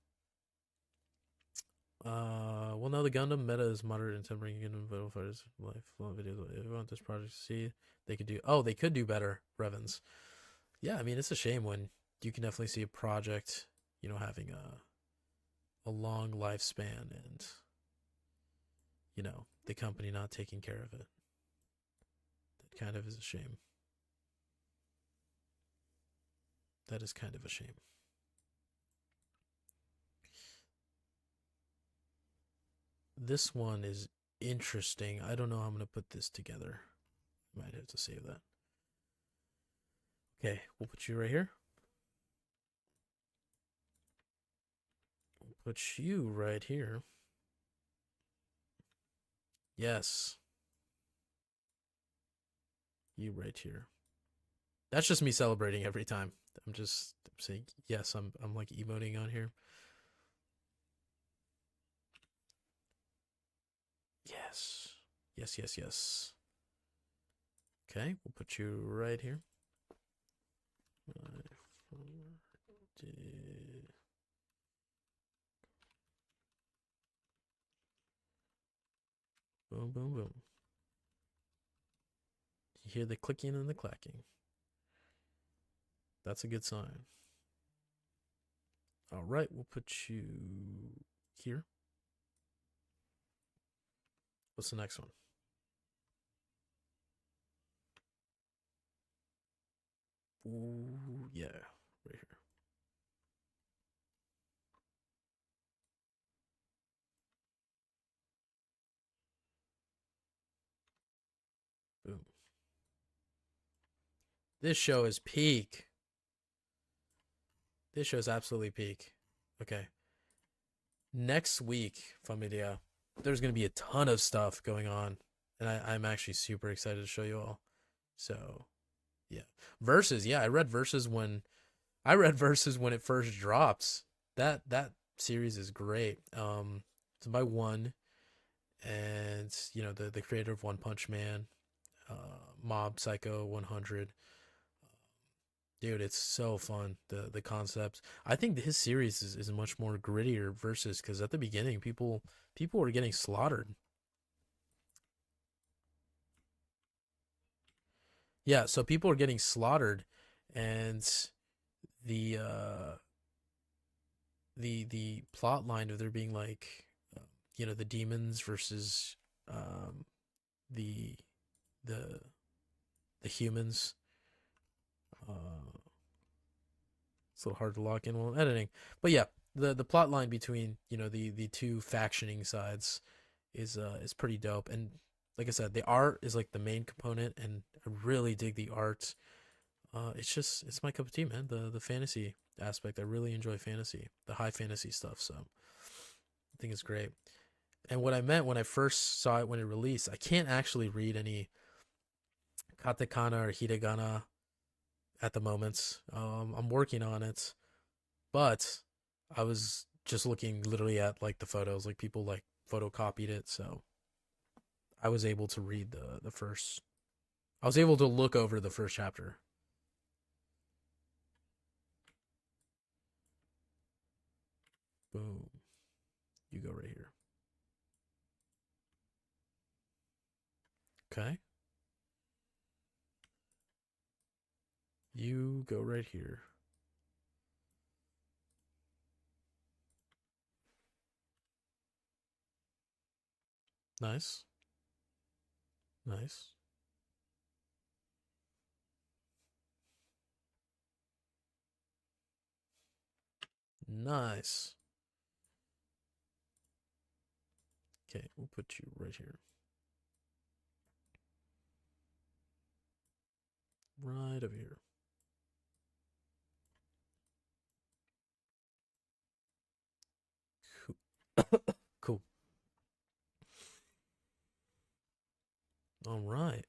Well, now the Gundam meta is moderate and tempering Gundam battle fighters life videos. If you want this project to see, they could do. Oh, they could do better, Revens. Yeah, I mean it's a shame when you can definitely see a project, having a long lifespan and the company not taking care of it. That kind of is a shame. That is kind of a shame. This one is interesting. I don't know how I'm going to put this together. Might have to save that. Okay, we'll put you right here. We'll put you right here. Yes. You right here. That's just me celebrating every time. I'm just saying yes, I'm like emoting on here. Yes. Yes, yes, yes. Okay, we'll put you right here. Boom, boom, boom. You hear the clicking and the clacking. That's a good sign. All right, we'll put you here. What's the next one? Ooh, yeah, right here. Boom. This show is peak. This show is absolutely peak. Okay. Next week, Familia, there's going to be a ton of stuff going on. And I'm actually super excited to show you all. So, yeah. Versus, yeah, I read Versus when it first drops. That series is great. It's by One, and the creator of One Punch Man, Mob Psycho 100. Dude, it's so fun. The concepts. I think his series is much more grittier Versus, because at the beginning people were getting slaughtered. Yeah, so people are getting slaughtered, and the the plot line of there being like the demons versus the the the humans. It's a little hard to lock in while editing, but yeah, the plot line between the two factioning sides is pretty dope. And like I said, the art is like the main component, and I really dig the art. It's my cup of tea, man. The fantasy aspect, I really enjoy fantasy, the high fantasy stuff. So I think it's great. And what I meant when I first saw it when it released, I can't actually read any katakana or hiragana at the moment. I'm working on it, but I was just looking literally at like the photos, like people like photocopied it, so I was able to read the first. I was able to look over the first chapter. Boom. You go right here. Okay. You go right here. Nice. Nice. Nice. Okay, we'll put you right here. Right over here. Cool. Cool. All right.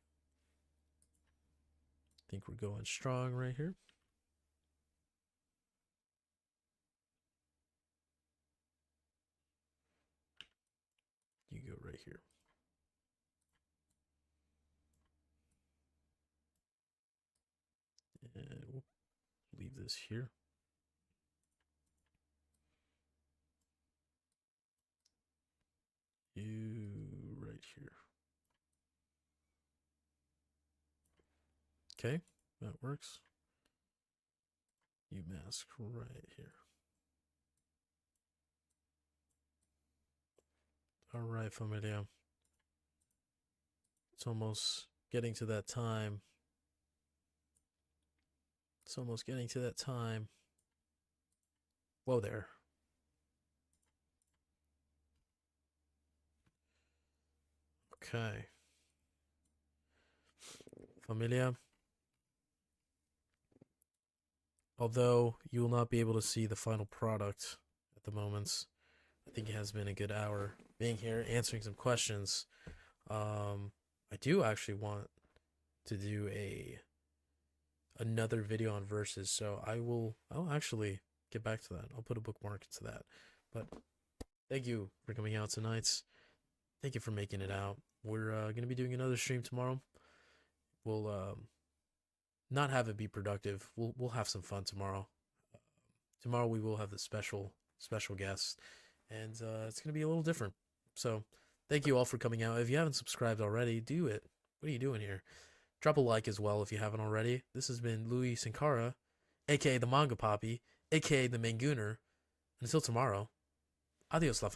Think we're going strong right here. You go right here. And we'll leave this here. You right here. Okay, that works. You mask right here. All right, familia. It's almost getting to that time. It's almost getting to that time. Whoa there. Okay. Familia. Although you will not be able to see the final product at the moment, I think it has been a good hour being here answering some questions. I do actually want to do another video on verses, so I'll actually get back to that. I'll put a bookmark to that. But thank you for coming out tonight. Thank you for making it out. We're gonna be doing another stream tomorrow. We'll not have it be productive. We'll have some fun tomorrow. Tomorrow we will have the special guest, and it's gonna be a little different. So thank you all for coming out. If you haven't subscribed already, do it. What are you doing here? Drop a like as well if you haven't already. This has been Louis Sankara, aka the Manga Poppy, aka the Mangooner. Until tomorrow, adios la